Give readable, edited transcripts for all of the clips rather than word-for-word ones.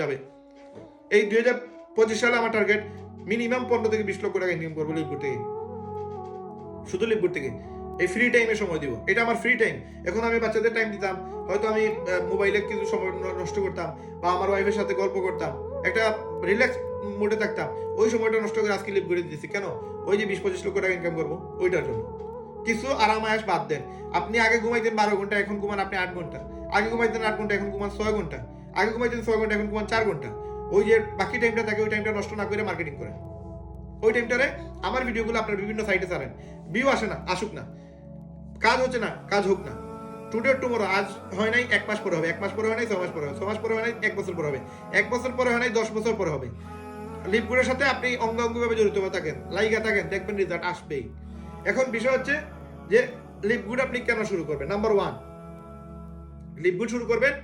যাবে। এই 2025 সালে আমার টার্গেট মিনিমাম 15 থেকে 20 লক্ষ টাকা ইনকাম করবো লিপগুড থেকে, শুধু লিপগুড থেকে। এই ফ্রি টাইমে সময় দিব, এটা আমার ফ্রি টাইম। এখন আমি বাচ্চাদের টাইম দিতাম, হয়তো আমি মোবাইলে কিছু সময় নষ্ট করতাম বা আমার ওয়াইফের সাথে গল্প করতাম, একটা রিল্যাক্স মোডে থাকতাম, ওই সময়টা নষ্ট করে আজকে লিপগুডে দিতেছি। কেন? ওই যে 20-25 লক্ষ টাকা ইনকাম করবো ওইটার জন্য। কিছু আরাম আয়াস বাদ দেন। আপনি আগে ঘুমাইতেন 12 ঘন্টা, এখন ঘুমান আপনি 8 ঘন্টা। আগে ঘুমাইতেন 8 ঘন্টা, এখন ঘুমান 6 ঘন্টা। আগে ঘুমাইতেন 6 ঘন্টা, এখন ঘুমান 4 ঘন্টা। ওই যে বাকি টাইমটা থাকে, ওই টাইমটা নষ্ট না করে মার্কেটিং করেন। ওই টাইমটারে আমার ভিডিওগুলো আপনার বিভিন্ন সাইটে ছাড়েন। ভিউ আসে না, আসুক না। কাজ হচ্ছে না, কাজ হোক না। টুডে টুমোরো, আজ হয় নাই 1 মাস পরে হবে, 1 মাস পরে হয় নাই 6 মাস পরে হবে, 6 মাস পরে হয় নাই 1 বছর পরে হবে, 1 বছর পরে হয় নাই 10 বছর পরে হবে। লিপগুলোর সাথে আপনি অঙ্গাঙ্গিভাবে জড়িত হয়ে থাকেন, লাইগা থাকেন, দেখবেন রেজাল্ট আসবেই। এখন বিষয় হচ্ছে যে লিপগুড আপনি কেন শুরু করবেন? নাম্বার 1, লিপগুড শুরু করবেন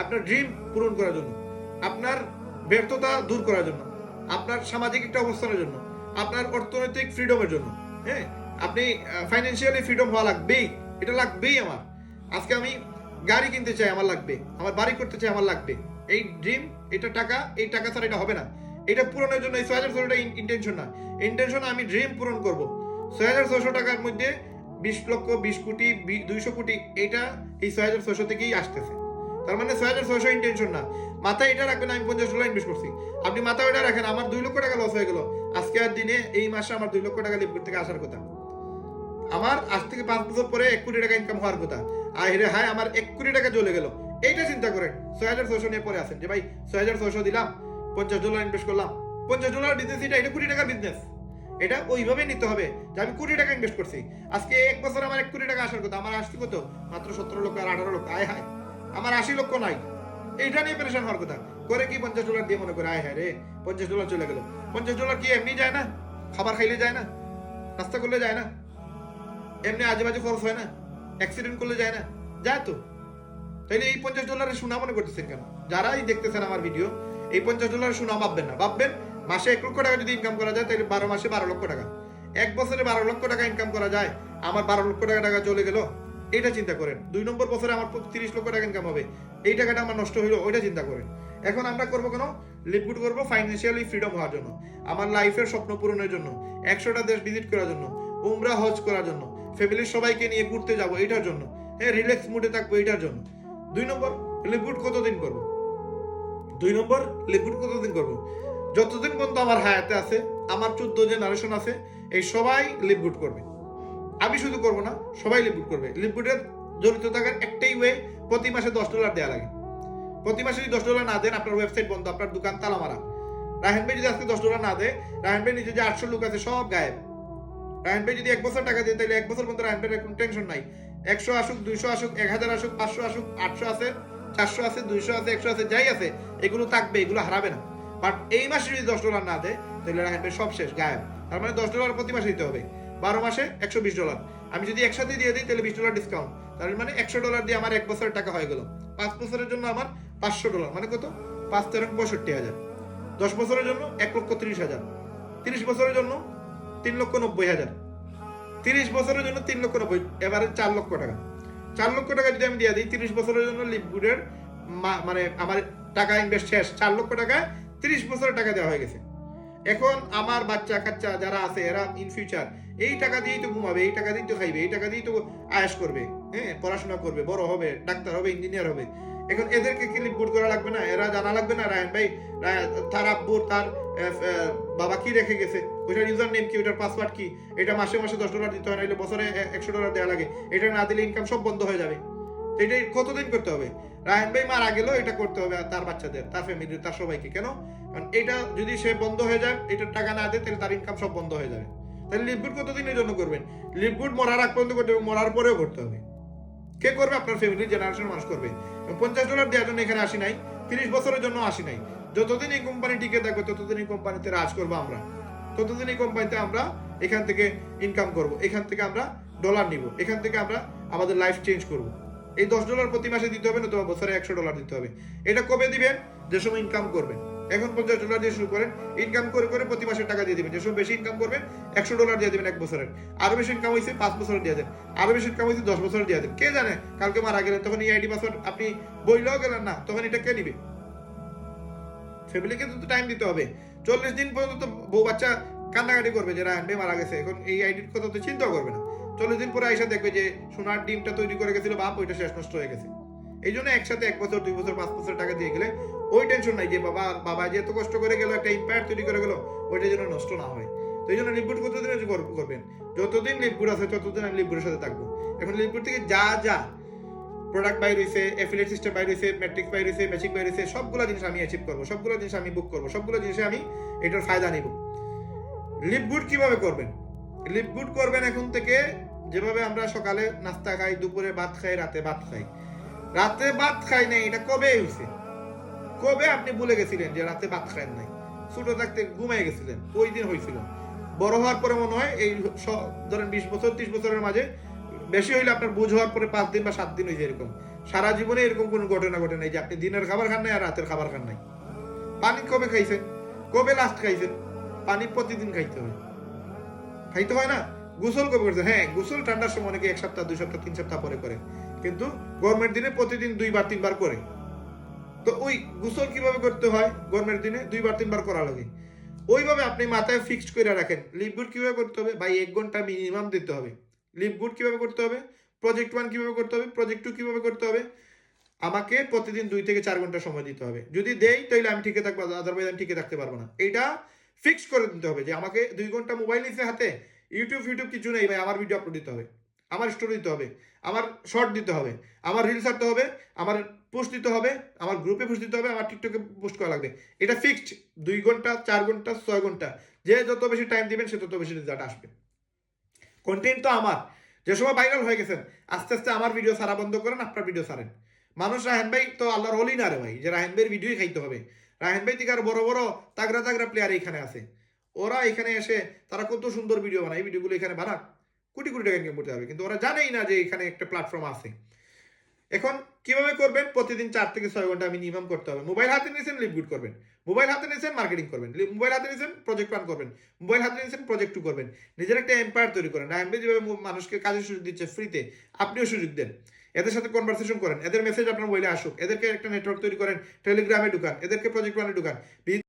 আপনার ড্রিম পূরণ করার জন্য, আপনার ব্যর্থতা দূর করার জন্য, আপনার সামাজিক একটা অবস্থানের জন্য, আপনার অর্থনৈতিক ফ্রিডমের জন্য। হ্যাঁ, আপনি ফাইন্যান্সিয়ালি ফ্রিডম হওয়া লাগবেই, এটা লাগবেই আমার। আজকে আমি গাড়ি কিনতে চাই, আমার লাগবে। আমার বাড়ি করতে চাই, আমার লাগবে। এই ড্রিম, এটা টাকা, এই টাকা ছাড়া এটা হবে না। এটা পূরণের জন্য এই 6,600 ইন্টেনশন না, ইন্টেনশন আমি ড্রিম পূরণ করব। 6,600 টাকার মধ্যে 20 লক্ষ, 20 কোটি, 200 কোটি, এটা এই 6,600 থেকেই আসতেছে। তার মানে 6,600 ইন্টেনশন না। মাথায় এটা রাখবেন আমি $50 ইনভেস্ট করছি। আপনি মাথায় এটা রাখেন আমার 2 লক্ষ টাকা লস হয়ে গেল। আজকের দিনে এই মাসে আমার 2 লক্ষ টাকা লিপগুড থেকে আসার কথা। আমার আজ থেকে 5 বছর পরে 1 কোটি টাকা ইনকাম হওয়ার কথা। আরে হায়, আমার 1 কোটি টাকা চলে গেল। এইটা চিন্তা করেন। 6,600 নিয়ে পরে আছেন যে ভাই 6,600 দিলাম, $50 ইনভেস্ট করলাম। $50 বিজনেস, এটা কোটি টাকার বিজনেস। এটা ওইভাবে নিতে হবে যে আমি কোটি টাকা ইনভেস্ট করছি। আজকে 1 বছর আমার 1 কোটি টাকা আসার কথা, আমার আসছে কত? মাত্র 17 লক্ষ আর 18 লক্ষ। আয় হায়, আমার 80 লক্ষ নাই। এইটা নিয়ে পরেশান হওয়ার কথা। করে কি $50 দিয়ে মনে করে আয় হায় রে $50 চলে গেল। $50 কি এমনি যায় না? খাবার খাইলে যায় না? নাস্তা করলে যায় না? এমনি আজে বাজে খরচ হয় না? অ্যাক্সিডেন্ট করলে যায় না? যায় তো। তাইলে এই $50 সুনাম মনে করতেছেন কেন? যারাই দেখতেছেন আমার ভিডিও, এই $50 সুনাম ভাববেন না। ভাববেন মাসে 1 লক্ষ টাকা যদি ইনকাম করা যায়, তাহলে 12 মাসে 12 লক্ষ টাকা। 1 বছরে 12 লক্ষ টাকা ইনকাম করা যায়, আমার 12 লক্ষ টাকা চলে গেল। এটা চিন্তা করেন। 2 নম্বর বছরে আমার 30 লক্ষ টাকা ইনকাম হবে, এই টাকাটা আমার নষ্ট হইলো, ওইটা চিন্তা করেন। এখন আমরা করবো কেন? লিপগুড করবো ফাইন্যান্সিয়ালি ফ্রিডম হওয়ার জন্য, আমার লাইফের স্বপ্ন পূরণের জন্য, 100টা দেশ ভিজিট করার জন্য, উমরা হজ করার জন্য, ফ্যামিলির সবাইকে নিয়ে ঘুরতে যাবো এটার জন্য, হ্যাঁ রিল্যাক্স মুডে থাকবো এটার জন্য। 2 নম্বর, লিপগুড কতদিন করবো? 2 নম্বর, লিপগুড কতদিন করবো? যতদিন পর্যন্ত আমার হায়াতে আছে, আমার 14 জেনারেশন আছে, এই সবাই লিপগুড করবে। আমি শুধু করবো না, সবাই লিপগুড করবে। লিপগুডের জড়িত থাকার একটাই ওয়ে, প্রতি মাসে $10 দেওয়া লাগে। প্রতি মাসে যদি $10 না দেন, আপনার ওয়েবসাইট বন্ধ, আপনার দোকান তালা মারা। রায়হান ভাই যদি আজকে $10 না দেয়, রায়হান ভাই নিজে যে 800 লোক আছে সব গায়েব। রায়হান ভাই যদি 1 বছর টাকা দেয়, তাহলে 1 বছর পর্যন্ত রায়হান ভাইয়ের কোনো টেনশন নাই। 100 আসুক, 200 আসুক, 1000 আসুক, 500 আসুক, 800 আছে, 400 আছে, 200 আছে, 100 আছে, যাই আছে, এগুলো থাকবে, এগুলো হারাবে না। বাট এই মাসে যদি $10 না দেয়, তাহলে রায়হান ভাই সব শেষ, গায়েব। তার মানে $10 প্রতি মাসে দিতে হবে, 12 মাসে $120। আমি যদি একসাথে দিয়ে দিই, তাহলে $20 ডিসকাউন্ট। তার মানে $100 দিয়ে আমার 1 বছরের টাকা হয়ে গেল। 5 বছরের জন্য আমার $500, মানে কত? 5 × 65,000। 10 বছরের জন্য 1,30,000। 30 বছরের জন্য 3,90,000। 30 বছরের জন্য 3,90,000, এবারে 4 লক্ষ টাকা। 4 লক্ষ টাকা যদি আমি দিয়ে দিই 30 বছরের জন্য, লিপগুডের মানে আমার টাকা ইনভেস্ট শেষ। 4 লক্ষ টাকা 30 বছরের টাকা দেওয়া হয়ে গেছে। এখন আমার বাচ্চা কাচ্চা যারা আছে, এরা ইন ফিউচার এই টাকা দিয়েই তো ঘুমাবে, এই টাকা দিয়েই তো খাইবে, এই টাকা দিয়েই তো আয়াস করবে, হ্যাঁ পড়াশোনা করবে, বড় হবে, ডাক্তার হবে, ইঞ্জিনিয়ার হবে। এখন এদেরকে কি লিপগুড করা লাগবে না? এরা জানা লাগবে না রায়হান ভাই তার আব্বু তার বাবা কি রেখে গেছে, ওইটার ইউজার নেম কি, ওইটার পাসওয়ার্ড কি, এটা মাসে মাসে $10 দিতে হয়, নাহলে বছরে $100 দেওয়া লাগে। এটা না দিলে ইনকাম সব বন্ধ হয়ে যাবে। এটা কতদিন করতে হবে? রায়হান ভাই মারা গেলেও এটা করতে হবে তার বাচ্চাদের, তার ফ্যামিলি, তার সবাইকে। কেন? কারণ এটা যদি সে বন্ধ হয়ে যায়, এটার টাকা না দেয়, তাহলে তার ইনকাম সব বন্ধ হয়ে যাবে। তাহলে লিপগুড কতদিনের জন্য করবেন? লিপগুড মরার আগ পর্যন্ত করতে হবে, মরার পরেও করতে হবে। কে করবে? আপনার ফ্যামিলির জেনারেশন মানুষ করবে। $50 দেওয়ার জন্য এখানে আসি নাই, 30 বছরের জন্য আসি নাই। যতদিন এই কোম্পানি টিকে থাকবে, ততদিন এই কোম্পানিতে রাজ করবো আমরা, ততদিন এই কোম্পানিতে আমরা এখান থেকে ইনকাম করব, এখান থেকে আমরা ডলার নিব, এখান থেকে আমরা আমাদের লাইফ চেঞ্জ করব। এই $10 প্রতি মাসে দিতে হবে, নতুবা বছরে $100 দিতে হবে। এটা কবে দিবেন? যে সময় ইনকাম করবেন। এখন $50 দিয়ে শুরু করেন, ইনকাম করে করে প্রতি মাসে টাকা দিয়ে দিবেন। যে সময় বেশি ইনকাম করবেন, $100 দিয়ে দিবেন 1 বছরের। আরো বেশি ইনকাম হয়েছে 5 বছরের দিয়ে দেন, আরো বেশি ইনকাম হয়েছে 10 বছরের দিয়ে দেন। কে জানে কালকে মারা গেলেন, তখন এই আইডি পাসওয়ার্ড আপনি বইলেও গেলেন না, তখন এটা কে নিবে? ফ্যামিলিকে তো টাইম দিতে হবে। 40 দিন পর্যন্ত তো বউ বাচ্চা কান্নাকাটি করবে যে রায়হান ভাই মারা গেছে, এখন এই আইডির কথা তো চিন্তাও করবে না। 40 দিন পরে আইসা দেখবে যে সোনার ডিমটা তৈরি করে গেছিল বাপ, ওইটা শেষ নষ্ট হয়ে গেছে। এই জন্য একসাথে 1 বছর 2 বছর 5 বছর টাকা দিয়ে গেলে ওই টেনশন নাই যে বাবা যে এত কষ্ট করে গেল, একটা ইম্পায়ার তৈরি করে গেল, ওইটা যেন নষ্ট না হয়। তো এই জন্য লিপগুড কতদিন করবেন, যতদিন লিপগুড আছে ততদিন আমি লিপগুডের সাথে থাকবো। এখন লিপগুড থেকে যা প্রোডাক্ট বাই রয়েছে, অ্যাফিলিয়েট সিস্টেম বাই রয়েছে, ম্যাট্রিক্স বাই রয়েছে, ম্যাচিক বাই রয়েছে, সবগুলো জিনিস আমি অ্যাচিভ করবো, সবগুলো জিনিস আমি বুক করবো, সবগুলো জিনিসে আমি এটার ফায়দা নিব। লিপগুড কিভাবে করবেন? লিপগুড করবেন এখন থেকে যেভাবে আমরা সকালে নাস্তা খাই, দুপুরে ভাত খাই, রাতে ভাত খাই। রাতে ভাত খাই নাই এটা কবে হয়েছে? কবে আপনি ভুলে গেছিলেন যে রাতে ভাত খান নাই? ছোট থাকতে ঘুমাই গেছিলেন, ওই দিন হয়েছিল। বড় হওয়ার পরে মনে হয় এই ধরেন 20 বছর 30 বছরের মাঝে বেশি হইলে আপনার বুঝ হওয়ার পরে 5 দিন বা 7 দিন হয়েছে এরকম। সারা জীবনে এরকম কোনো ঘটনা ঘটে নাই যে আপনি দিনের খাবার খান নাই আর রাতের খাবার খান নাই। পানি কবে খাইছেন? কবে লাস্ট খাইছেন? পানি প্রতিদিন খাইতে হয়, খাইতে হয় না? গোসল কবে করছেন? হ্যাঁ, গোসল ঠান্ডার সময় অনেকে 1 সপ্তাহ 2 সপ্তাহ 3 সপ্তাহ পরে করে, কিন্তু গরমের দিনে প্রতিদিন 2 বার 3 বার করে। তো ওই গোসল কিভাবে করতে হয়? গরমের দিনে 2 বার 3 বার করা লাগে। ওইভাবে আপনি মাথায় ফিক্সড করে রাখেন লিপগুড কিভাবে করতে হবে। ভাই 1 ঘন্টা মিনিমাম দিতে হবে। লিপগুড কিভাবে করতে হবে, প্রজেক্ট 1 কিভাবে করতে হবে, প্রজেক্ট 2 কিভাবে করতে হবে, আমাকে প্রতিদিন 2 থেকে 4 ঘন্টা সময় দিতে হবে। যদি দেই তাহলে আমি ঠিকই থাকবো, আদারওয়াইজ আমি ঠিকই থাকতে পারবো না। এটা ফিক্স করে দিতে হবে যে আমাকে 2 ঘন্টা মোবাইল নিচ্ছে হাতে, ইউটিউব কিছু নেই ভাই, আমার ভিডিও আপলোড দিতে হবে, আমার স্টোরি দিতে হবে, আমার শর্ট দিতে হবে, আমার রিলস ছাড়তে হবে, আমার পোস্ট দিতে হবে, আমার গ্রুপে পোস্ট দিতে হবে, আমার টিকটকে পোস্ট করা লাগবে। এটা ফিক্সড। 2 ঘন্টা 4 ঘন্টা 6 ঘন্টা, যে যত বেশি টাইম দিবেন সে তত বেশি রেজাল্ট আসবে। কন্টেন্ট তো আমার। যে সময় ভাইরাল হয়ে গেছেন, আস্তে আস্তে আমার ভিডিও ছাড়া বন্ধ করেন, আপনার ভিডিও ছাড়েন। মানুষ রায়হান ভাই তো আল্লাহর অলি না রে ভাই, যে রায়হান ভাইয়ের ভিডিওই খাইতে হবে। রায়হান ভাই থেকে আর বড় বড় তাগড়া প্লেয়ার এখানে আছে। ওরা এখানে এসে তারা কত সুন্দর ভিডিও বানায়, এই ভিডিওগুলো এখানে বানাক, কোটি কোটি টাকা ইনকাম করতে হবে, কিন্তু ওরা জানেই না যে এখানে একটা প্ল্যাটফর্ম আছে। এখন কিভাবে করবেন? প্রতিদিন 4 থেকে 6 ঘন্টা মিনিমাম করতে হবে। মোবাইল হাতে নিয়েছেন লিপগুড করবেন, মোবাইল হাতে নিয়েছেন মার্কেটিং করবেন, মোবাইল হাতে নিয়েছেন প্রজেক্ট 1 করবেন, মোবাইল হাতে নিয়েছেন প্রজেক্ট 2 করবেন। নিজের একটা এম্পায়ার তৈরি করেন। রায়হান ভাই যেভাবে মানুষকে কাজের সুযোগ দিচ্ছে ফ্রিতে, আপনিও সুযোগ দেন। এদের সাথে কনভারসেশন করেন, এদের মেসেজ আপনার মোবাইলে আসুক, এদেরকে একটা নেটওয়ার্ক তৈরি করেন, টেলিগ্রামে ঢুকান, এদেরকে প্রজেক্ট 1 এ ঢুকান।